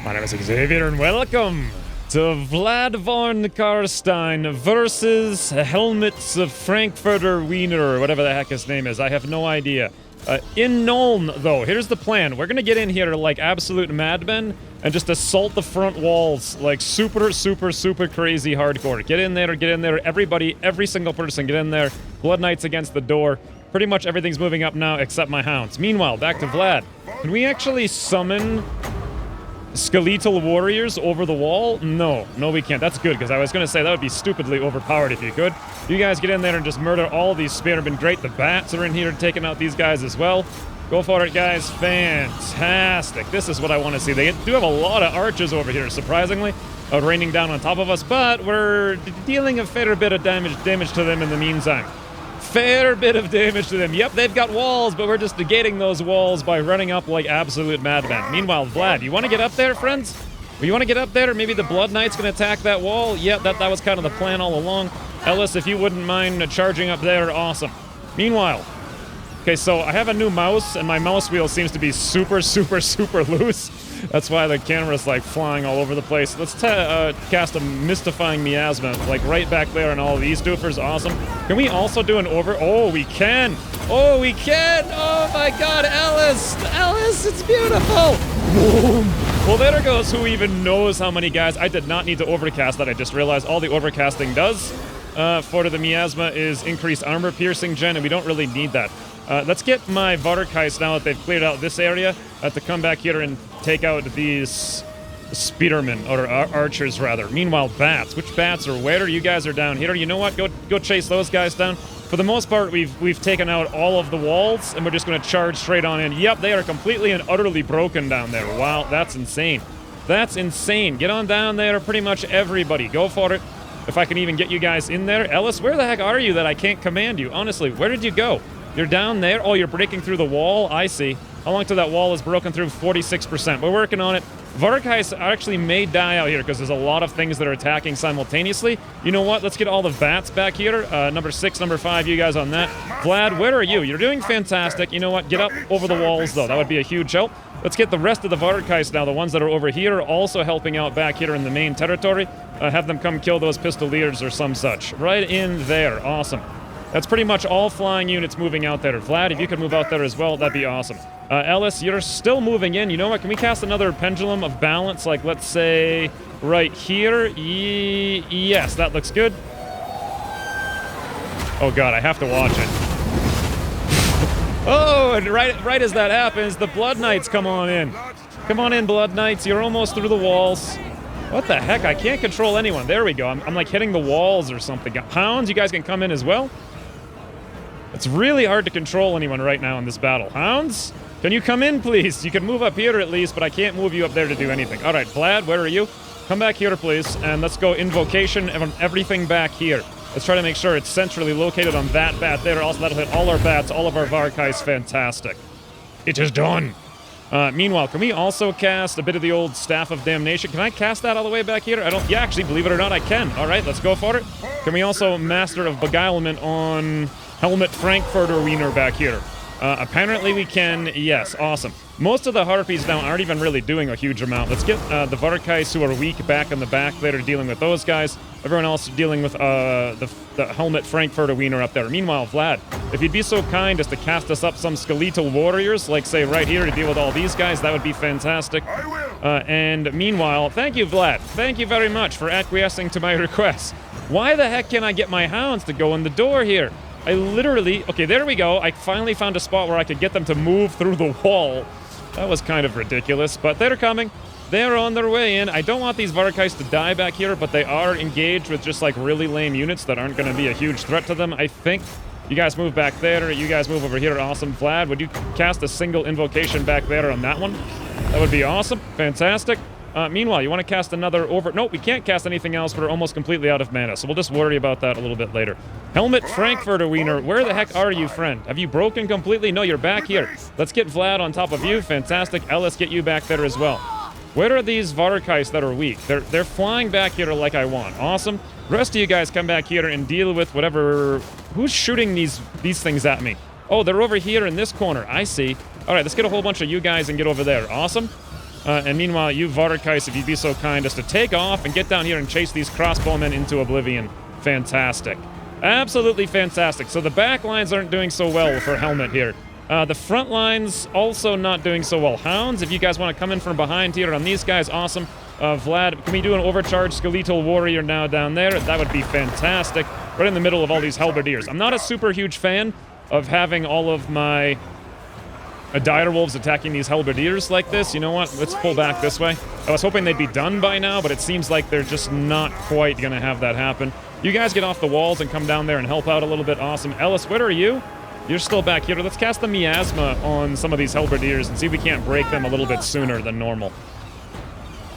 My name is Xavier, and welcome to Vlad von Carstein versus Helmets of Frankfurter Wiener, or whatever the heck his name is. I have no idea. In Nuln, though, here's the plan. We're gonna get in here like absolute madmen and just assault the front walls like super crazy hardcore. Get in there, everybody, every single person, get in there. Blood Knights against the door. Pretty much everything's moving up now except my hounds. Meanwhile, back to Vlad. Can we actually summon skeletal warriors over the wall? No, we can't. That's good, because I was going to say that would be stupidly overpowered if you could. You guys get in there and just murder all these spearmen. Great, the bats are in here taking out these guys as well. Go for it, guys. Fantastic. This is what I want to see. They do have a lot of archers over here, surprisingly, raining down on top of us, but we're dealing a fair bit of damage to them in the meantime. Fair bit of damage to them. Yep, they've got walls, but we're just negating those walls by running up like absolute madmen. Meanwhile, Vlad, you want to get up there, friends? Or you want to get up there, or maybe the Blood Knight's going to attack that wall? Yep, that was kind of the plan all along. Ellis, if you wouldn't mind charging up there, awesome. Meanwhile, okay, so I have a new mouse, and my mouse wheel seems to be super loose. That's why the camera's like flying all over the place. Let's cast a mystifying miasma, like right back there on all these doofers. Awesome. Can we also do an over? Oh, we can. Oh, we can. Oh my God, Ellis. Ellis, it's beautiful. Boom. Well, there goes who even knows how many guys. I did not need to overcast that. I just realized all the overcasting does for the miasma is increased armor piercing gen, and we don't really need that. Let's get my Varkheist now that they've cleared out this area to come back here and take out these spearmen, or archers rather. Meanwhile, bats. Which bats are where? You guys are down here. You know what? Go chase those guys down. For the most part, we've taken out all of the walls, and we're just going to charge straight on in. Yep, they are completely and utterly broken down there. Wow, that's insane. That's insane. Get on down there, pretty much everybody. Go for it. If I can even get you guys in there. Ellis, where the heck are you that I can't command you? Honestly, where did you go? You're down there? Oh, you're breaking through the wall? I see. How long till that wall is broken through? 46%. We're working on it. Varkheist actually may die out here because there's a lot of things that are attacking simultaneously. You know what? Let's get all the bats back here. Number 6, number 5, you guys on that. Vlad, where are you? You're doing fantastic. You know what? Get up over the walls, though. That would be a huge help. Let's get the rest of the Varkheist now, the ones that are over here, also helping out back here in the main territory. Have them come kill those pistoliers or some such. Right in there. Awesome. That's pretty much all flying units moving out there. Vlad, if you could move out there as well, that'd be awesome. Ellis, you're still moving in. You know what? Can we cast another Pendulum of Balance? Like, let's say, right here? Yes, that looks good. Oh, God, I have to watch it. Oh, and right as that happens, the Blood Knights come on in. Come on in, Blood Knights. You're almost through the walls. What the heck? I can't control anyone. There we go. I'm like hitting the walls or something. Hounds, you guys can come in as well? It's really hard to control anyone right now in this battle. Hounds, can you come in, please? You can move up here at least, but I can't move you up there to do anything. All right, Vlad, where are you? Come back here, please, and let's go invocation and everything back here. Let's try to make sure it's centrally located on that bat there. Also, that'll hit all our bats, all of our Varkheist. Fantastic. It is done. Meanwhile, can we also cast a bit of the old Staff of Damnation? Can I cast that all the way back here? Yeah, actually, believe it or not, I can. All right, let's go for it. Can we also Master of Beguilement on Helmet Frankfurter Wiener back here? Apparently we can. Yes, awesome. Most of the Harpies now aren't even really doing a huge amount. Let's get the Varkheist who are weak back in the back that are dealing with those guys. Everyone else dealing with the Helmet Frankfurter Wiener up there. Meanwhile, Vlad, if you'd be so kind as to cast us up some skeletal warriors, like say right here to deal with all these guys, that would be fantastic. I will. And meanwhile, thank you, Vlad. Thank you very much for acquiescing to my request. Why the heck can't I get my hounds to go in the door here? I literally... Okay, there we go. I finally found a spot where I could get them to move through the wall. That was kind of ridiculous, but they're coming. They're on their way in. I don't want these Varkheist to die back here, but they are engaged with just like really lame units that aren't going to be a huge threat to them, I think. You guys move back there. You guys move over here. Awesome. Vlad, would you cast a single invocation back there on that one? That would be awesome. Fantastic. Meanwhile, you want to cast another over... Nope, we can't cast anything else. We're almost completely out of mana, so we'll just worry about that a little bit later. Helmet Frankfurter Wiener, where the heck are you, friend? Have you broken completely? No, you're back here. Let's get Vlad on top of you. Fantastic. Ellis, get you back there as well. Where are these Varkheist that are weak? They're flying back here like I want. Awesome. The rest of you guys come back here and deal with whatever... Who's shooting these things at me? Oh, they're over here in this corner. I see. All right, let's get a whole bunch of you guys and get over there. Awesome. And meanwhile, you, Vardakais, if you'd be so kind as to take off and get down here and chase these crossbowmen into oblivion. Fantastic. Absolutely fantastic. So the back lines aren't doing so well for Helmet here. The front lines also not doing so well. Hounds, if you guys want to come in from behind here on these guys, awesome. Vlad, can we do an overcharged skeletal warrior now down there? That would be fantastic. Right in the middle of all these halberdiers. I'm not a super huge fan of having all of my direwolves attacking these halberdiers like this. You know what? Let's pull back this way. I was hoping they'd be done by now, but it seems like they're just not quite going to have that happen. You guys get off the walls and come down there and help out a little bit. Awesome. Ellis, where are you? You're still back here. Let's cast the miasma on some of these halberdiers and see if we can't break them a little bit sooner than normal.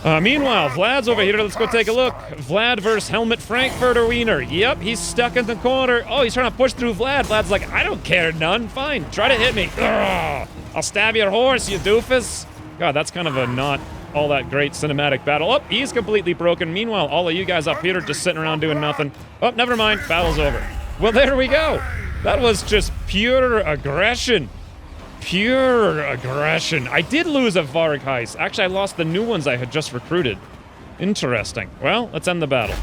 Meanwhile, Vlad's over here. Let's go take a look. Vlad versus Helmet Frankfurter Wiener. Yep, he's stuck in the corner. Oh, he's trying to push through Vlad. Vlad's like, I don't care, none. Fine, try to hit me. Ugh, I'll stab your horse, you doofus. God, that's kind of a not all that great cinematic battle. Oh, he's completely broken. Meanwhile, all of you guys up here are just sitting around doing nothing. Oh, never mind. Battle's over. Well, there we go. That was just pure aggression. Pure aggression. I did lose a Varg heist. Actually, I lost the new ones I had just recruited. Interesting. Well, let's end the battle.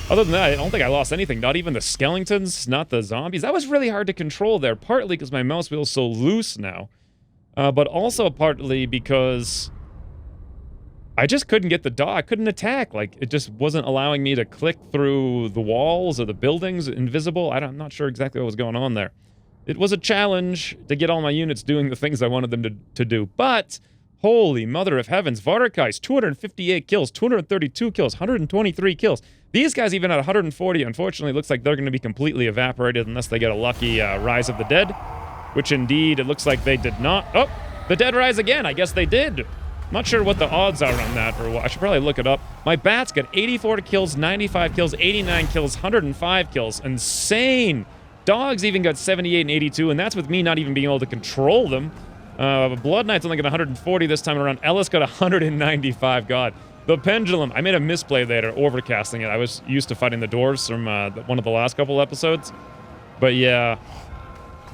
Other than that, I don't think I lost anything. Not even the skeletons, not the zombies. That was really hard to control there, partly because my mouse wheel's so loose now. But also partly because I just couldn't get the dog. I couldn't attack. Like, it just wasn't allowing me to click through the walls or the buildings invisible. I'm not sure exactly what was going on there. It was a challenge to get all my units doing the things I wanted them to do. But, holy mother of heavens, Vardakais, 258 kills, 232 kills, 123 kills. These guys even at 140, unfortunately, looks like they're going to be completely evaporated unless they get a lucky Rise of the Dead. Which indeed, it looks like they did not. Oh, the dead rise again. I guess they did. Not sure what the odds are on that, or what. I should probably look it up. My bats got 84 kills, 95 kills, 89 kills, 105 kills. Insane. Dogs even got 78 and 82, and that's with me not even being able to control them. Blood Knight's only got 140 this time around. Ellis got 195. God. The Pendulum. I made a misplay there, overcasting it. I was used to fighting the dwarves from one of the last couple episodes. But yeah,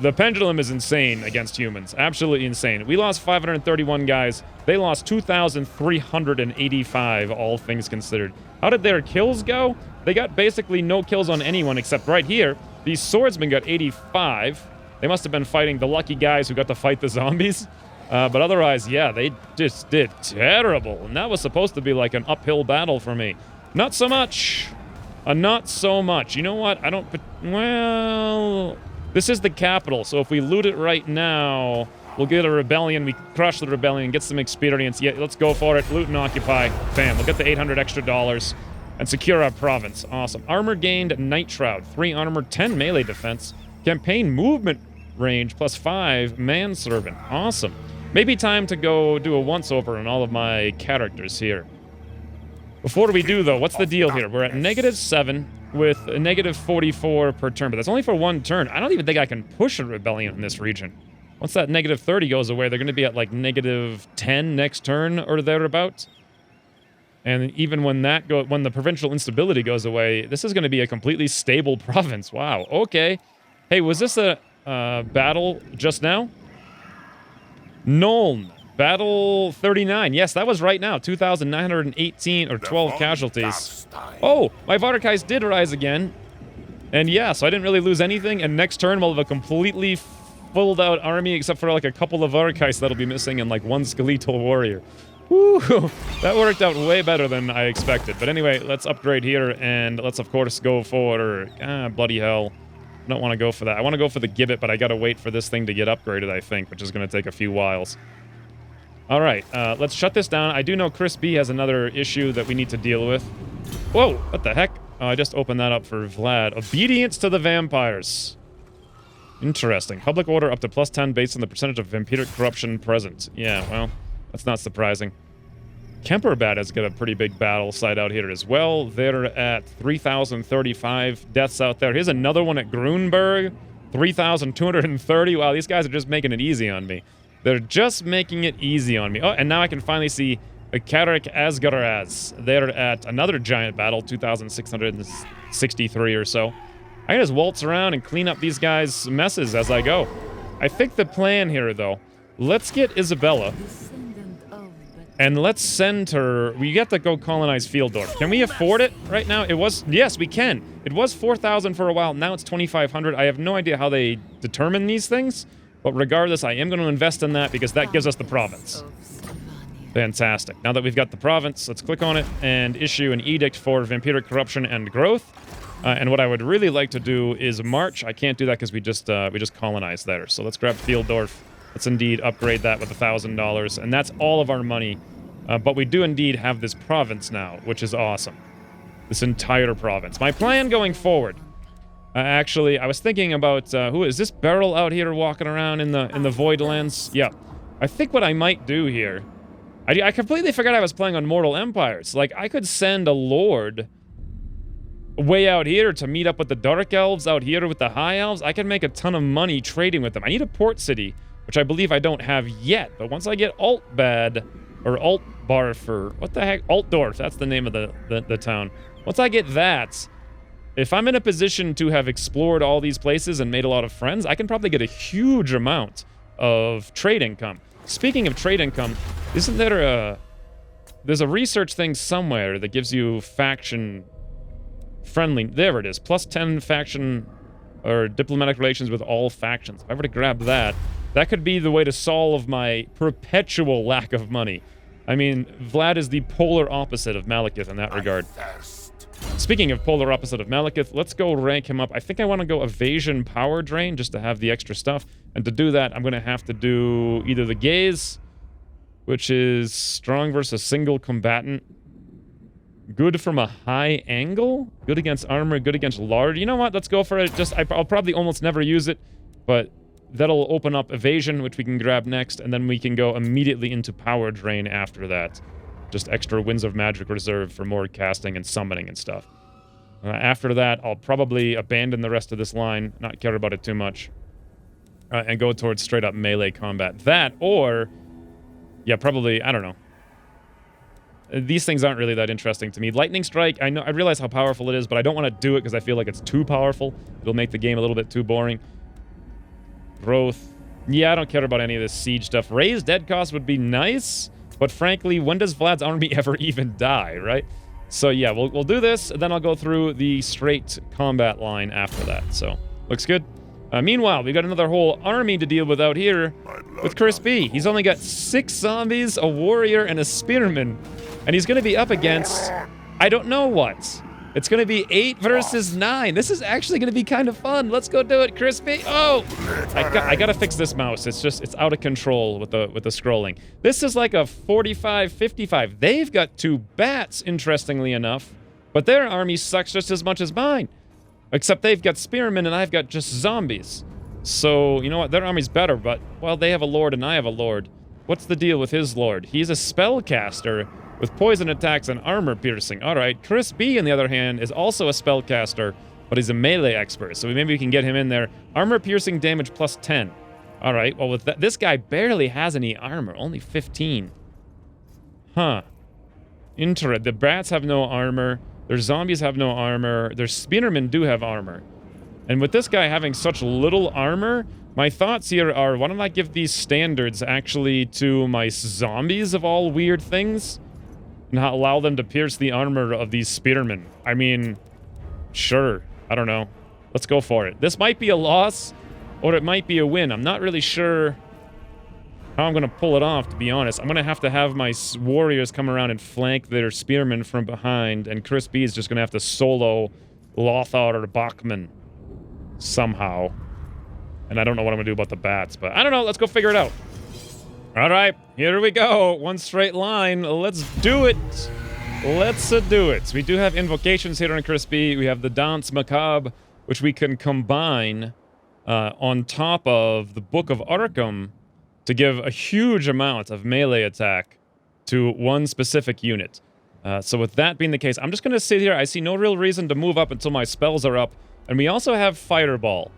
the Pendulum is insane against humans. Absolutely insane. We lost 531 guys. They lost 2,385, all things considered. How did their kills go? They got basically no kills on anyone except right here. These swordsmen got 85. They must have been fighting the lucky guys who got to fight the zombies. But otherwise, yeah, they just did terrible. And that was supposed to be like an uphill battle for me. Not so much. Not so much. You know what? I don't... Well... This is the capital, so if we loot it right now, we'll get a rebellion. We crush the rebellion, get some experience. Yeah, let's go for it. Loot and occupy. Bam. We'll get the 800 extra dollars and secure our province. Awesome. Armor gained, Night Shroud. 3 armor, 10 melee defense. Campaign movement range, plus 5 manservant. Awesome. Maybe time to go do a once-over on all of my characters here. Before we do, though, what's the deal here? We're at -7 with a -44 per turn, but that's only for 1 turn. I don't even think I can push a rebellion in this region. Once that -30 goes away, they're going to be at like -10 next turn or thereabouts. And even when when the provincial instability goes away, this is going to be a completely stable province. Wow. Okay. Hey, was this a battle just now? Nuln. Battle 39. Yes, that was right now. 2,918 or 12 casualties. Oh, my Vardakais did rise again. And yeah, so I didn't really lose anything. And next turn, we'll have a completely filled out army, except for like a couple of Vardakais that'll be missing and like 1 skeletal warrior. Woo! That worked out way better than I expected. But anyway, let's upgrade here, and let's of course go for... bloody hell. I don't want to go for that. I want to go for the gibbet, but I gotta wait for this thing to get upgraded, I think, which is going to take a few whiles. Alright, let's shut this down. I do know Chris B has another issue that we need to deal with. Whoa, what the heck? Oh, I just opened that up for Vlad. Obedience to the vampires. Interesting. Public order up to +10 based on the percentage of vampiric corruption present. Yeah, well, that's not surprising. Kemperbad has got a pretty big battle site out here as well. They're at 3,035 deaths out there. Here's another one at Grunberg. 3,230. Wow, these guys are just making it easy on me. They're just making it easy on me. Oh, and now I can finally see Karik Asgaraz. They're at another giant battle, 2,663 or so. I can just waltz around and clean up these guys' messes as I go. I think the plan here, though, let's get Isabella. And let's send her... We get to go colonize Fieldorf. Can we afford it right now? It was... Yes, we can. It was 4,000 for a while. Now it's 2,500. I have no idea how they determine these things. But regardless, I am going to invest in that because that gives us the province. Fantastic. Now that we've got the province, let's click on it and issue an edict for vampiric corruption and growth. And what I would really like to do is march. I can't do that because we just colonized there. So let's grab Fieldorf. Let's indeed upgrade that with $1,000. And that's all of our money. But we do indeed have this province now, which is awesome. This entire province. My plan going forward. Actually, I was thinking about who is this Beryl out here walking around in the Voidlands? Yeah. I think what I might do here... I completely forgot I was playing on Mortal Empires. Like, I could send a lord way out here to meet up with the Dark Elves out here with the High Elves. I can make a ton of money trading with them. I need a port city, which I believe I don't have yet. But once I get Altbad, or Altbarf, or what the heck? Altdorf, that's the name of the town. Once I get that, if I'm in a position to have explored all these places and made a lot of friends, I can probably get a huge amount of trade income. Speaking of trade income, isn't there a... There's a research thing somewhere that gives you faction friendly... There it is. Plus 10 faction or diplomatic relations with all factions. If I were to grab that, that could be the way to solve my perpetual lack of money. I mean, Vlad is the polar opposite of Malekith in that regard. Speaking of polar opposite of Malekith, let's go rank him up. I think I want to go evasion power drain just to have the extra stuff. And to do that, I'm going to have to do either the gaze, which is strong versus single combatant. Good from a high angle. Good against armor, good against lard. You know what? Let's go for it. I'll probably almost never use it, but that'll open up evasion, which we can grab next, and then we can go immediately into power drain after that. Just extra Winds of Magic reserve for more casting and summoning and stuff. After that, I'll probably abandon the rest of this line, not care about it too much, and go towards straight-up melee combat. That, or... Yeah, probably, I don't know. These things aren't really that interesting to me. Lightning Strike, I realize how powerful it is, but I don't want to do it because I feel like it's too powerful. It'll make the game a little bit too boring. Growth. Yeah, I don't care about any of this siege stuff. Raised dead cost would be nice, but frankly, when does Vlad's army ever even die, right? So yeah, we'll do this, then I'll go through the straight combat line after that. So, looks good. Meanwhile, we got another whole army to deal with out here with Chris B. He's only got 6 zombies, a warrior, and a spearman. And he's going to be up against, I don't know what. It's going to be 8 versus 9. This is actually going to be kind of fun. Let's go do it, Chris B. Oh! I got to fix this mouse. It's out of control with the scrolling. This is like a 45-55. They've got 2 bats, interestingly enough. But their army sucks just as much as mine. Except they've got spearmen and I've got just zombies. So, you know what? Their army's better, but, well, they have a lord and I have a lord. What's the deal with his lord? He's a spellcaster with poison attacks and armor piercing. Alright, Chris B, on the other hand, is also a spellcaster, but he's a melee expert, so maybe we can get him in there. Armor piercing damage plus 10. Alright, well, with that, this guy barely has any armor, only 15. Huh. The bats have no armor. Their zombies have no armor. Their spearmen do have armor. And with this guy having such little armor, my thoughts here are, why don't I give these standards actually to my zombies of all weird things? And not allow them to pierce the armor of these spearmen. I mean, sure. I don't know. Let's go for it. This might be a loss, or it might be a win. I'm not really sure how I'm going to pull it off, to be honest. I'm going to have my warriors come around and flank their spearmen from behind, and Chris B is just going to have to solo Lothar or Bachman somehow. And I don't know what I'm going to do about the bats, but I don't know. Let's go figure it out. All right, here we go. One straight line. Let's do it. Let's do it. We do have invocations here on Chris B. We have the Dance Macabre, which we can combine on top of the Book of Arkham to give a huge amount of melee attack to one specific unit. So with that being the case, I'm just going to sit here. I see no real reason to move up until my spells are up. And we also have Fireball.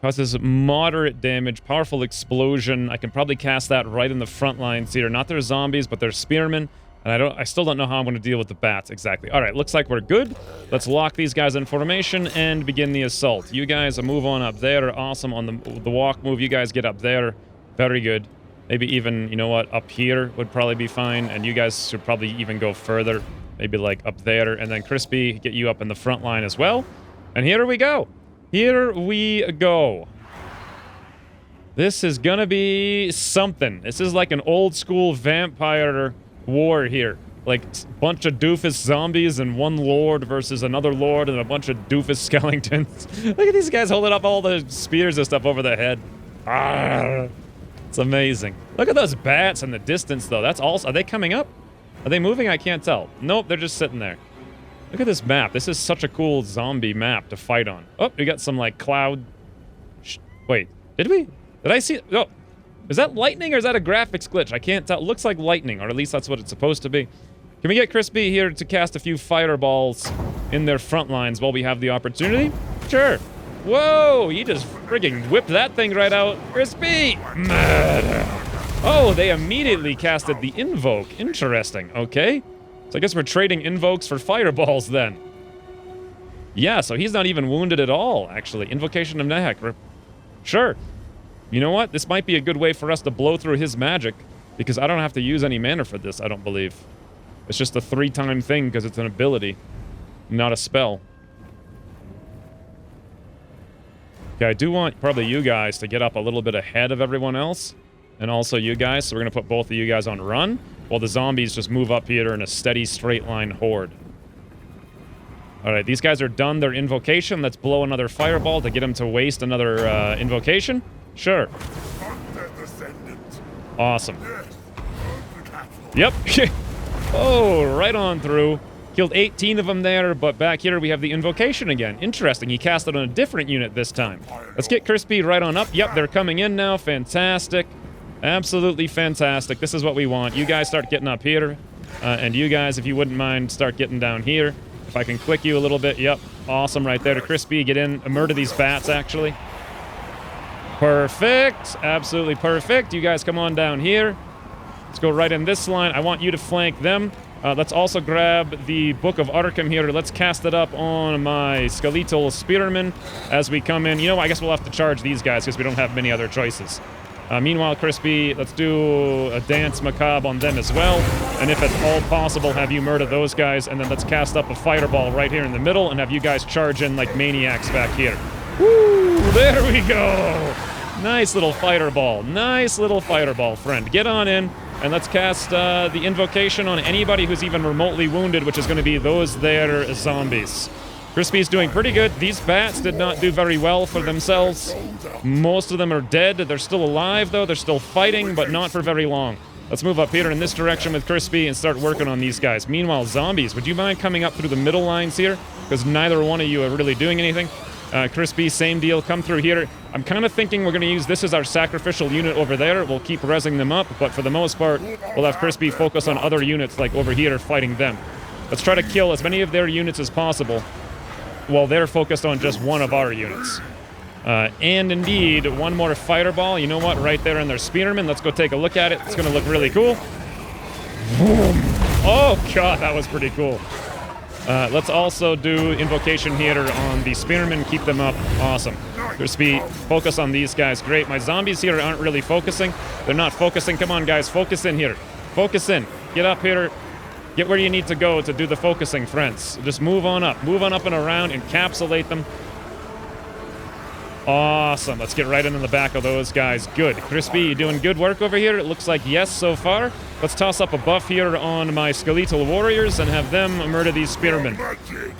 Causes moderate damage, powerful explosion. I can probably cast that right in the front lines here. Not their zombies, but their spearmen. And I still don't know how I'm going to deal with the bats exactly. All right, looks like we're good. Let's lock these guys in formation and begin the assault. You guys move on up there. Awesome on the walk move. You guys get up there. Very good. Maybe even, you know what, up here would probably be fine. And you guys should probably even go further. Maybe like up there. And then Crispy, get you up in the front line as well. And here we go. Here we go. This is gonna be something. This is like an old school vampire war here. Like a bunch of doofus zombies and one lord versus another lord and a bunch of doofus skeletons. Look at these guys holding up all the spears and stuff over their head. Ah, it's amazing. Look at those bats in the distance though. That's also, are they coming up? Are they moving? I can't tell. Nope, they're just sitting there. Look at this map. This is such a cool zombie map to fight on. Oh, we got some like cloud. Wait, did we? Did I see? Oh, is that lightning or is that a graphics glitch? I can't tell. It looks like lightning, or at least that's what it's supposed to be. Can we get Crispy here to cast a few fireballs in their front lines while we have the opportunity? Sure. Whoa, he just frigging whipped that thing right out. Crispy! Murder. Oh, they immediately casted the invoke. Interesting. Okay. So I guess we're trading invokes for fireballs then. Yeah, so he's not even wounded at all, actually. Invocation of Nehek. Sure. You know what? This might be a good way for us to blow through his magic, because I don't have to use any mana for this, I don't believe. It's just a 3-time thing because it's an ability, not a spell. Okay, I do want probably you guys to get up a little bit ahead of everyone else, and also you guys, so we're going to put both of you guys on run, while the zombies just move up here in a steady straight line horde. Alright, these guys are done their invocation. Let's blow another fireball to get them to waste another invocation. Sure. Awesome. Yep. Oh, right on through. Killed 18 of them there, but back here we have the invocation again. Interesting, he cast it on a different unit this time. Let's get Crispy right on up. Yep, they're coming in now. Fantastic. Absolutely fantastic. This is what we want. You guys start getting up here. And you guys, if you wouldn't mind, start getting down here. If I can click you a little bit. Yep, awesome right there to Crispy. Get in, murder these bats, actually. Perfect. Absolutely perfect. You guys come on down here. Let's go right in this line. I want you to flank them. Let's also grab the Book of Arkham here. Let's cast it up on my skeletal spearmen as we come in. You know, I guess we'll have to charge these guys because we don't have many other choices. Meanwhile, Crispy, let's do a dance macabre on them as well. And if at all possible, have you murder those guys. And then let's cast up a fireball right here in the middle and have you guys charge in like maniacs back here. Woo! There we go! Nice little fireball. Nice little fireball, friend. Get on in, and let's cast the invocation on anybody who's even remotely wounded, which is going to be those there zombies. Crispy's doing pretty good. These bats did not do very well for themselves. Most of them are dead. They're still alive, though. They're still fighting, but not for very long. Let's move up here in this direction with Crispy and start working on these guys. Meanwhile, zombies, would you mind coming up through the middle lines here? Because neither one of you are really doing anything. Crispy, same deal. Come through here. I'm kind of thinking we're going to use this as our sacrificial unit over there. We'll keep rezzing them up, but for the most part, we'll have Crispy focus on other units like over here fighting them. Let's try to kill as many of their units as possible while they're focused on just one of our units. And indeed, one more fireball. You know what? Right there in their spearmen. Let's go take a look at it. It's going to look really cool. Boom. Oh, God, that was pretty cool. Let's also do invocation here on the spearmen. Keep them up. Awesome. Crispy, focus on these guys. Great. My zombies here aren't really focusing. They're not focusing. Come on, guys. Focus in here. Focus in. Get up here. Get where you need to go to do the focusing, friends. Just move on up. Move on up and around. Encapsulate them. Awesome. Let's get right into the back of those guys. Good. Crispy, you doing good work over here? It looks like yes so far. Let's toss up a buff here on my skeletal warriors and have them murder these spearmen.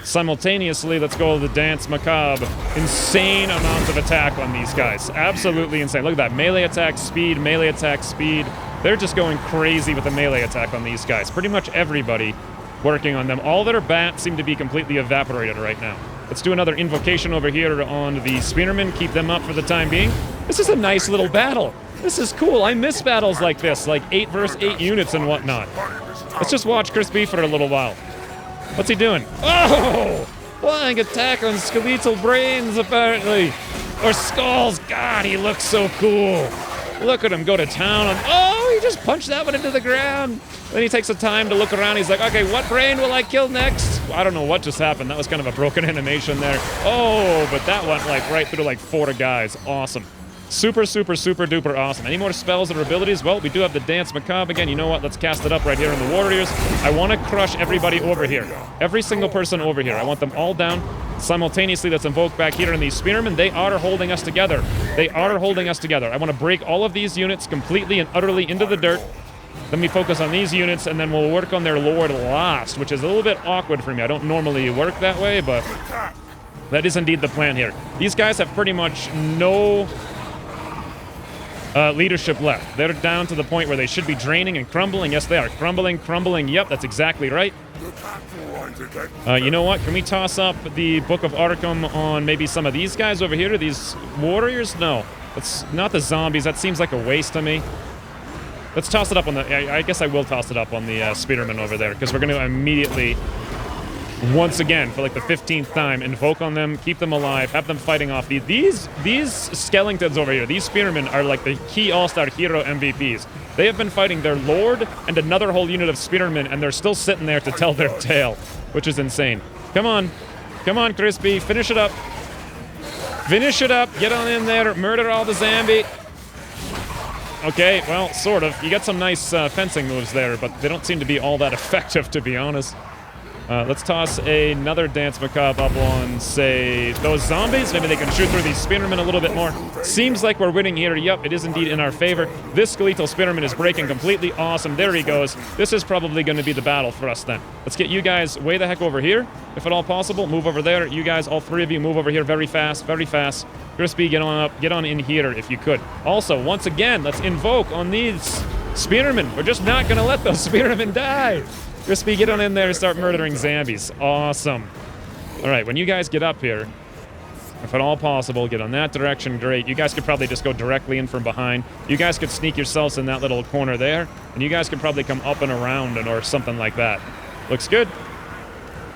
Simultaneously, let's go to the dance macabre. Insane amounts of attack on these guys. Absolutely insane. Look at that. Melee attack speed, melee attack speed. They're just going crazy with the melee attack on these guys. Pretty much everybody working on them. All their bats seem to be completely evaporated right now. Let's do another invocation over here on the spearmen. Keep them up for the time being. This is a nice little battle. This is cool. I miss battles like this, like 8 versus 8 units and whatnot. Let's just watch Crispy for a little while. What's he doing? Oh! Flying attack on skeletal brains, apparently. Or skulls. God, he looks so cool. Look at him go to town on... Oh, he just punched that one into the ground. Then he takes the time to look around. He's like, okay, what brain will I kill next? I don't know what just happened. That was kind of a broken animation there. Oh, but that went like right through like 4 guys. Awesome. Super, super, super duper awesome. Any more spells or abilities? Well, we do have the Dance Macabre again. You know what? Let's cast it up right here in the Warriors. I want to crush everybody over here. Every single person over here. I want them all down. Simultaneously, let's invoke back here in these Spearmen. They are holding us together. They are holding us together. I want to break all of these units completely and utterly into the dirt. Then we focus on these units, and then we'll work on their Lord last, which is a little bit awkward for me. I don't normally work that way, but that is indeed the plan here. These guys have pretty much no leadership left. They're down to the point where they should be draining and crumbling. Yes, they are. Crumbling, crumbling. Yep, that's exactly right. You know what? Can we toss up the Book of Arkham on maybe some of these guys over here? These warriors? No. It's not the zombies. That seems like a waste to me. Let's toss it up on the... I guess I will toss it up on the Spearmen over there, because we're going to immediately, once again, for like the 15th time, invoke on them, keep them alive, have them fighting off these skeletons over here. These Spearmen are like the key all-star hero MVPs. They have been fighting their Lord and another whole unit of Spearmen, and they're still sitting there to tell their tale, which is insane. Come on. Come on, Crispy. Finish it up. Finish it up. Get on in there. Murder all the zombie. Okay, well, sort of. You got some nice fencing moves there, but they don't seem to be all that effective, to be honest. Let's toss another Dance Macabre up on, say, those zombies. Maybe they can shoot through these Spearmen a little bit more. Seems like we're winning here. Yep, it is indeed in our favor. This skeletal Spearman is breaking completely awesome. There he goes. This is probably going to be the battle for us then. Let's get you guys way the heck over here, if at all possible. Move over there. You guys, all three of you, move over here very fast, very fast. Crispy, get on up. Get on in here if you could. Also, once again, let's invoke on these Spearmen. We're just not going to let those Spearmen die. Crispy, get on in there and start murdering zombies. Awesome. All right, when you guys get up here, if at all possible, get on that direction. Great. You guys could probably just go directly in from behind. You guys could sneak yourselves in that little corner there, and you guys could probably come up and around or something like that. Looks good.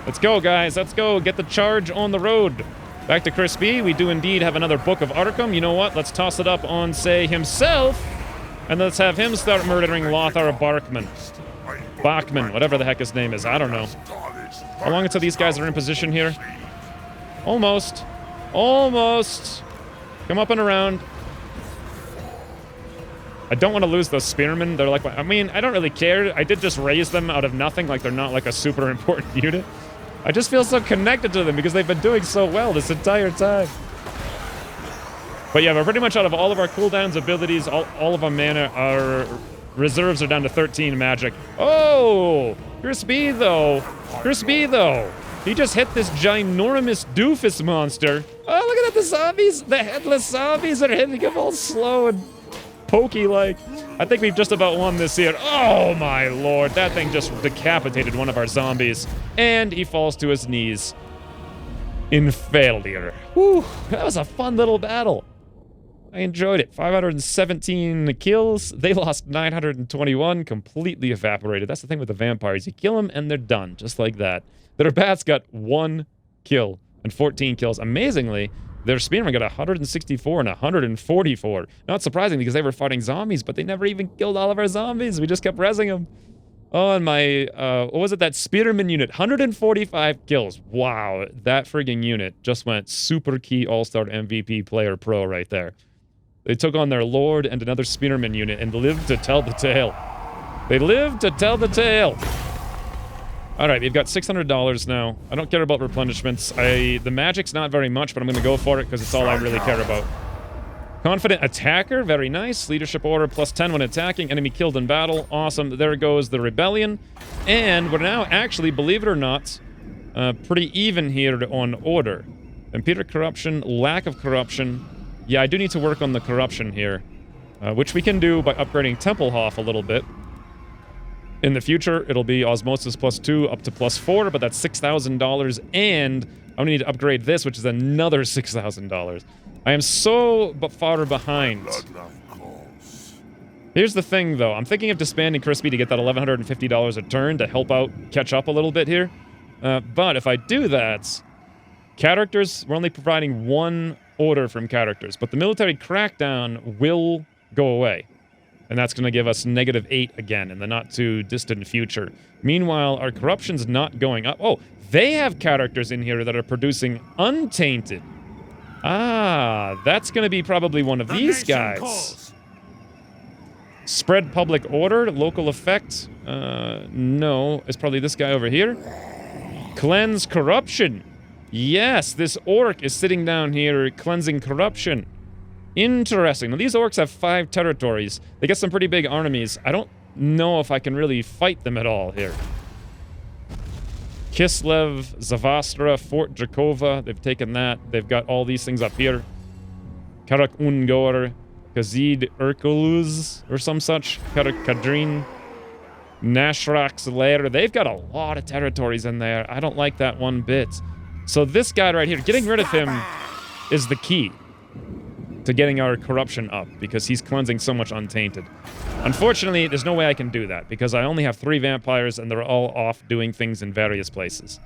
Let's go, guys. Let's go. Get the charge on the road. Back to Crispy. We do indeed have another Book of Arkham. You know what? Let's toss it up on, say, himself, and let's have him start murdering Lothar Bachman, whatever the heck his name is. I don't know. How long until these guys are in position here? Almost. Almost. Come up and around. I don't want to lose those Spearmen. They're like, I mean, I don't really care. I did just raise them out of nothing, like they're not like a super important unit. I just feel so connected to them because they've been doing so well this entire time. But yeah, we're pretty much out of all of our cooldowns, abilities, all of our mana, our reserves are down to 13 magic. Oh! Crispy, though. Crispy, though. He just hit this ginormous doofus monster. Oh, look at that, the zombies. The headless zombies are hitting him all slow and pokey-like. I think we've just about won this here. Oh, my lord. That thing just decapitated one of our zombies. And he falls to his knees in failure. Whew, that was a fun little battle. I enjoyed it. 517 kills. They lost 921, completely evaporated. That's the thing with the vampires. You kill them and they're done, just like that. Their bats got 1 kill and 14 kills. Amazingly, their Spearmen got 164 and 144. Not surprising because they were fighting zombies, but they never even killed all of our zombies. We just kept rezzing them. Oh, and my, what was it, that Spearman unit? 145 kills. Wow, that frigging unit just went super key all-star MVP player pro right there. They took on their Lord and another Spearman unit and lived to tell the tale. They lived to tell the tale. All right, we've got $600 now. I don't care about replenishments. The magic's not very much, but I'm going to go for it because it's all I really care about. Confident attacker, very nice. Leadership order +10 when attacking. Enemy killed in battle. Awesome. There goes the rebellion. And we're now actually, believe it or not, pretty even here on order. Imperial corruption, lack of corruption. Yeah, I do need to work on the corruption here, which we can do by upgrading Templehof a little bit. In the future, it'll be Osmosis +2 up to +4, but that's $6,000, and I'm gonna need to upgrade this, which is another $6,000. I am so far behind. Here's the thing, though. I'm thinking of disbanding Crispy to get that $1,150 a turn to help out, catch up a little bit here. But if I do that, characters, we're only providing 1 order from characters, but the military crackdown will go away. And that's going to give us -8 again in the not-too-distant future. Meanwhile, our corruption's not going up. Oh, they have characters in here that are producing untainted. Ah, that's going to be probably one of these guys. Calls. Spread public order, local effect. No, it's probably this guy over here. Cleanse corruption. Yes, this orc is sitting down here cleansing corruption. Interesting. Now, these orcs have 5 territories. They get some pretty big armies. I don't know if I can really fight them at all here. Kislev, Zavastra, Fort Drakova. They've taken that. They've got all these things up here. Karak Ungor, Kazid Urkuluz, or some such. Karak Kadrin. Nashrak's Lair. They've got a lot of territories in there. I don't like that one bit. So this guy right here, getting rid of him is the key to getting our corruption up, because he's cleansing so much untainted. Unfortunately, there's no way I can do that, because I only have 3 vampires, and they're all off doing things in various places.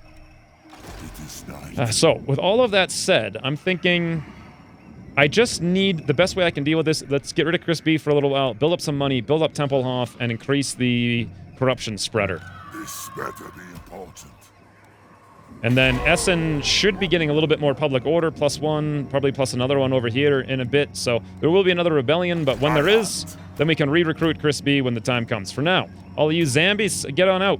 So, with all of that said, I'm thinking I just need the best way I can deal with this. Let's get rid of Crispy for a little while, build up some money, build up Tempelhof, and increase the corruption spreader. This better be important. And then Essen should be getting a little bit more public order, +1, probably plus another one over here in a bit. So there will be another rebellion, but when there is, then we can re-recruit Crispy when the time comes. For now, all of you zombies, get on out.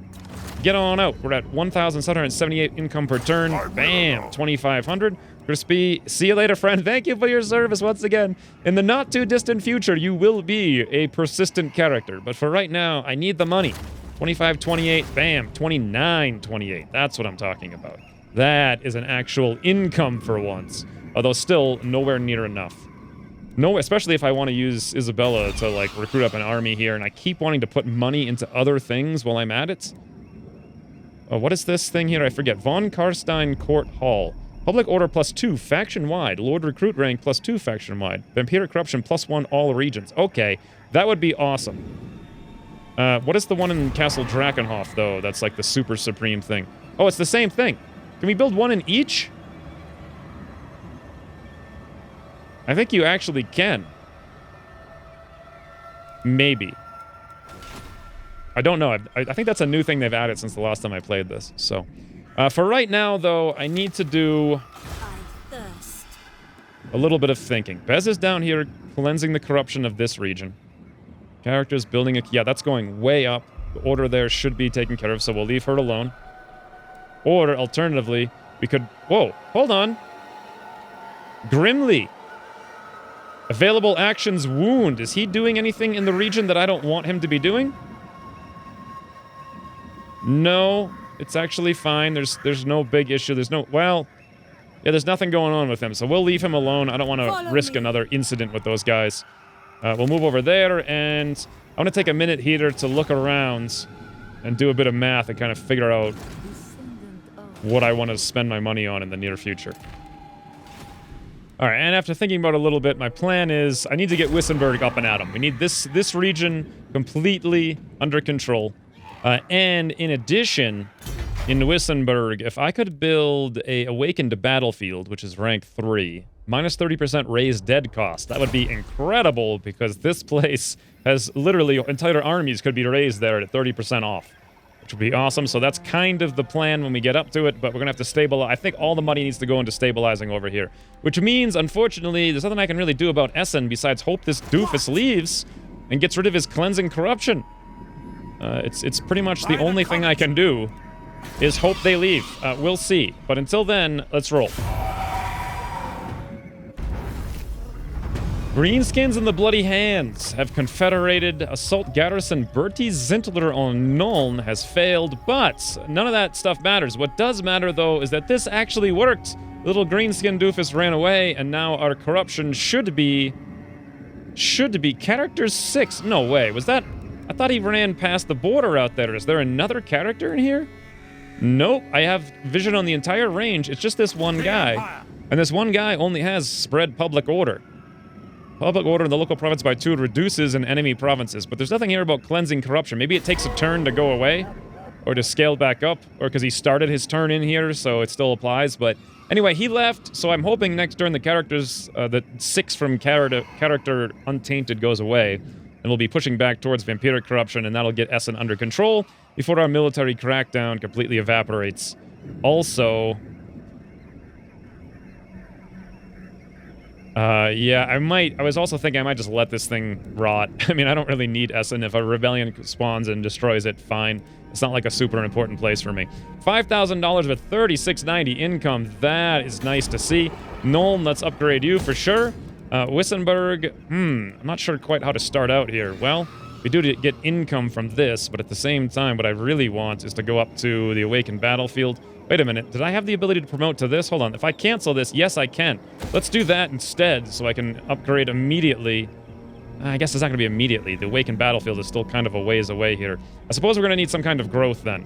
Get on out. We're at 1,778 income per turn. Bam, 2,500. Crispy, see you later, friend. Thank you for your service once again. In the not-too-distant future, you will be a persistent character. But for right now, I need the money. 25.28, bam, 29.28. That's what I'm talking about. That is an actual income for once. Although still nowhere near enough. No, especially if I want to use Isabella to, like, recruit up an army here, and I keep wanting to put money into other things while I'm at it. Oh, what is this thing here? I forget. Von Carstein Court Hall. Public order +2, faction-wide. Lord recruit rank +2, faction-wide. Vampiric corruption +1, all regions. Okay, that would be awesome. What is the one in Castle Drakenhof, though? That's like the super supreme thing. Oh, it's the same thing. Can we build one in each? I think you actually can. Maybe. I don't know. I think that's a new thing they've added since the last time I played this. So, for right now, though, I need to do a little bit of thinking. Bez is down here cleansing the corruption of this region. Characters building a... Yeah, that's going way up. The order there should be taken care of, so we'll leave her alone. Or, alternatively, we could... Whoa, hold on. Grimly. Available actions wound. Is he doing anything in the region that I don't want him to be doing? No, it's actually fine. There's no big issue. There's no... Well, yeah, there's nothing going on with him, so we'll leave him alone. I don't want to risk another incident with those guys. We'll move over there, and I want to take a minute here to look around and do a bit of math and kind of figure out what I want to spend my money on in the near future. All right, and after thinking about it a little bit, my plan is I need to get Wissenberg up and at him. We need this region completely under control. And in addition, in Wissenberg, if I could build a Awakened Battlefield, which is rank 3, minus 30% raised dead cost, that would be incredible, because this place has literally entire armies could be raised there at 30% off, which would be awesome. So that's kind of the plan when we get up to it, but we're going to have to stabilize. I think all the money needs to go into stabilizing over here, which means, unfortunately, there's nothing I can really do about Essen besides hope this doofus leaves and gets rid of his cleansing corruption. It's pretty much the only thing I can do is hope they leave. We'll see. But until then, let's roll. Greenskins and the Bloody Hands have confederated. Assault garrison Bertie Zintler on Nuln has failed, but none of that stuff matters. What does matter, though, is that this actually worked. Little greenskin doofus ran away, and now our corruption should be character 6. No way. Was that... I thought he ran past the border out there. Is there another character in here? Nope. I have vision on the entire range. It's just this one guy. And this one guy only has spread public order. Public order in the local province by 2 reduces in enemy provinces. But there's nothing here about cleansing corruption. Maybe it takes a turn to go away. Or to scale back up. Or because he started his turn in here, so it still applies. But anyway, he left. So I'm hoping next turn the characters... the 6 from character Untainted goes away. And we'll be pushing back towards vampiric corruption, and that'll get Essen under control before our military crackdown completely evaporates. Also, Yeah, I was also thinking I might just let this thing rot. I mean, I don't really need Essen. If a rebellion spawns and destroys it, fine. It's not like a super important place for me. $5,000 with 3690 income. That is nice to see. Nuln, let's upgrade you for sure. Wissenberg, I'm not sure quite how to start out here. Well, we do get income from this, but at the same time, what I really want is to go up to the Awakened Battlefield. Wait a minute, did I have the ability to promote to this? Hold on, if I cancel this, yes I can. Let's do that instead, so I can upgrade immediately. I guess it's not going to be immediately. The Awakened Battlefield is still kind of a ways away here. I suppose we're going to need some kind of growth then.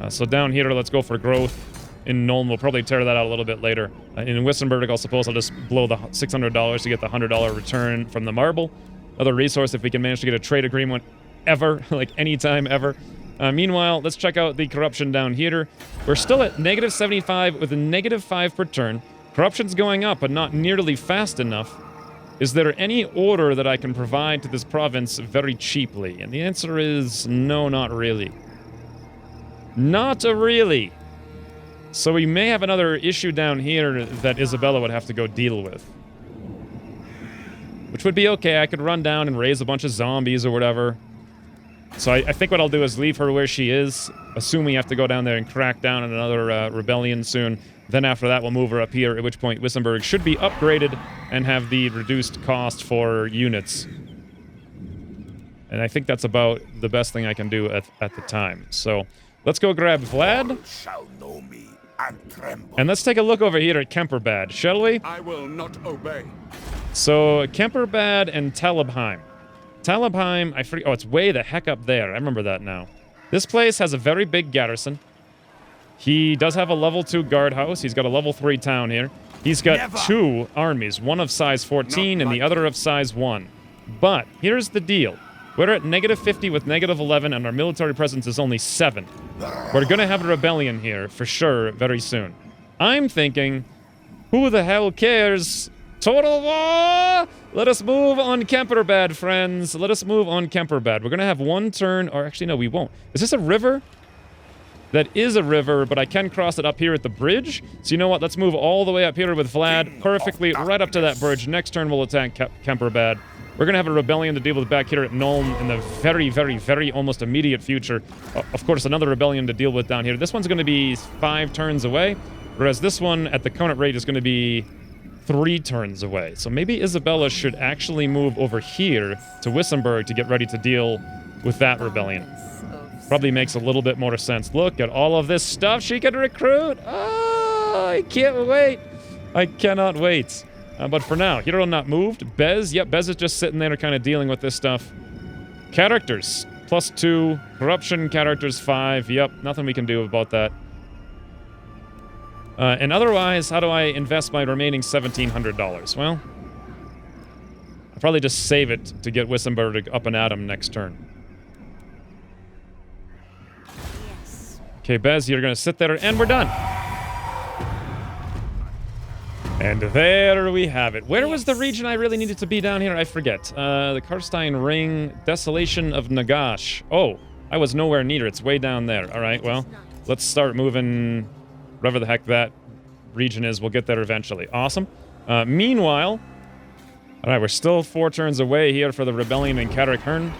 So down here, let's go for growth. In Nuln, we'll probably tear that out a little bit later. In Wissenberg, I'll suppose I'll just blow the $600 to get the $100 return from the marble. Another resource if we can manage to get a trade agreement ever, like anytime ever. Meanwhile, let's check out the corruption down here. We're still at negative 75 with a negative 5 per turn. Corruption's going up, but not nearly fast enough. Is there any order that I can provide to this province very cheaply? And the answer is no, not really. Not really. So we may have another issue down here that Isabella would have to go deal with. Which would be okay. I could run down and raise a bunch of zombies or whatever. So I think what I'll do is leave her where she is, assume we have to go down there and crack down on another rebellion soon. Then after that, we'll move her up here, at which point Wissenberg should be upgraded and have the reduced cost for units. And I think that's about the best thing I can do at the time. So let's go grab Vlad. Shall know me and tremble. And let's take a look over here at Kemperbad, shall we? I will not obey. So Kemperbad and Talabheim. Talabheim, I forget. Oh, it's way the heck up there. I remember that now. This place has a very big garrison. He does have a level 2 guardhouse. He's got a level 3 town here. He's got 2 armies, one of size 14 and the other of size 1. But here's the deal. We're at negative 50 with negative 11, and our military presence is only 7. We're going to have a rebellion here, for sure, very soon. I'm thinking, who the hell cares? Total war! Let us move on Kemperbad, friends. Let us move on Kemperbad. We're going to have one turn, or actually, no, we won't. Is this a river? That is a river, but I can cross it up here at the bridge. So you know what? Let's move all the way up here with Vlad, perfectly right up to that bridge. Next turn, we'll attack Kemperbad. We're going to have a rebellion to deal with back here at Nuln in the very, very, very almost immediate future. Of course, another rebellion to deal with down here. This one's going to be 5 turns away, whereas this one at the current rate is going to be 3 turns away. So maybe Isabella should actually move over here to Wissenberg to get ready to deal with that rebellion. Probably makes a little bit more sense. Look at all of this stuff she can recruit. Oh, I can't wait. I cannot wait. But for now, hero not moved. Bez, yep, Bez is just sitting there kind of dealing with this stuff. Characters, +2. Corruption, characters 5. Yep, nothing we can do about that. And otherwise, how do I invest my remaining $1,700? Well, I'll probably just save it to get Wissenberg up and at him next turn. Okay, Bez, you're going to sit there, and we're done. And there we have it. Where was the region I really needed to be down here? I forget. The Carstein Ring, Desolation of Nagash. Oh, I was nowhere near. It's way down there. All right, well, let's start moving wherever the heck that region is. We'll get there eventually. Awesome. Meanwhile, all right, we're still 4 turns away here for the rebellion in Carrick-Herne.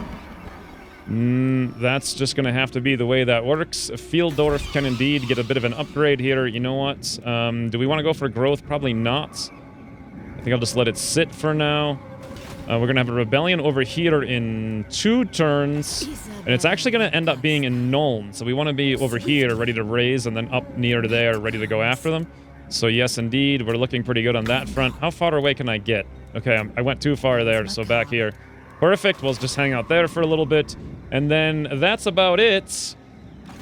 That's just going to have to be the way that works. Fieldorf can indeed get a bit of an upgrade here. You know what? Do we want to go for growth? Probably not. I think I'll just let it sit for now. We're going to have a rebellion over here in 2 turns. And it's actually going to end up being in Nuln. So we want to be over here, ready to raise, and then up near there, ready to go after them. So yes, indeed, we're looking pretty good on that front. How far away can I get? Okay, I went too far there, so back here. Perfect, we'll just hang out there for a little bit. And then that's about it.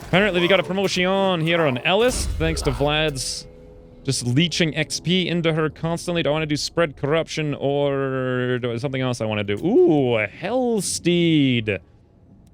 Apparently we got a promotion here on Ellis, thanks to Vlad's just leeching XP into her constantly. Do I want to do spread corruption or something else I want to do? Ooh, a Hellsteed.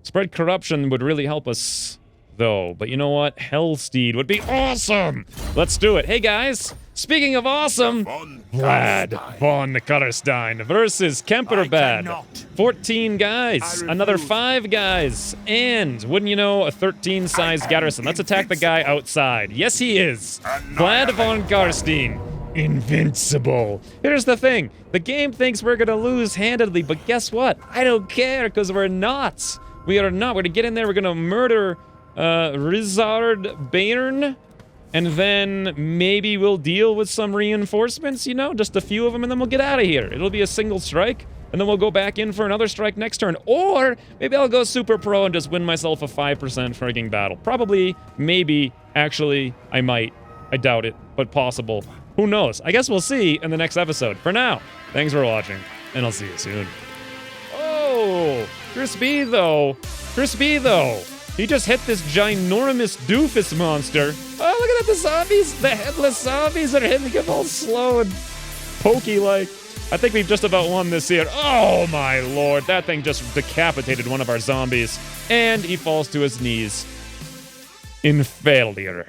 Spread corruption would really help us, though. But you know what? Hellsteed would be awesome! Let's do it. Hey, guys. Speaking of awesome, Vlad von Carstein versus Kemperbad. 14 guys, another 5 guys, and wouldn't you know, a 13-size garrison. Let's attack the guy outside. Yes, he is. Vlad von Carstein. invincible. Here's the thing. The game thinks we're gonna lose handedly, but guess what? I don't care, because we're not. We are not. We're gonna get in there, we're gonna murder Rizard Bairn, and then maybe we'll deal with some reinforcements, you know? Just a few of them, and then we'll get out of here. It'll be a single strike, and then we'll go back in for another strike next turn. Or maybe I'll go super pro and just win myself a 5% frigging battle. Probably, maybe, actually, I might. I doubt it, but possible. Who knows? I guess we'll see in the next episode. For now, thanks for watching, and I'll see you soon. Oh, Chris B, though. He just hit this ginormous doofus monster. Oh, look at that, the zombies, the headless zombies that are hitting him all slow and pokey-like. I think we've just about won this here. Oh, my lord. That thing just decapitated one of our zombies. And he falls to his knees in failure.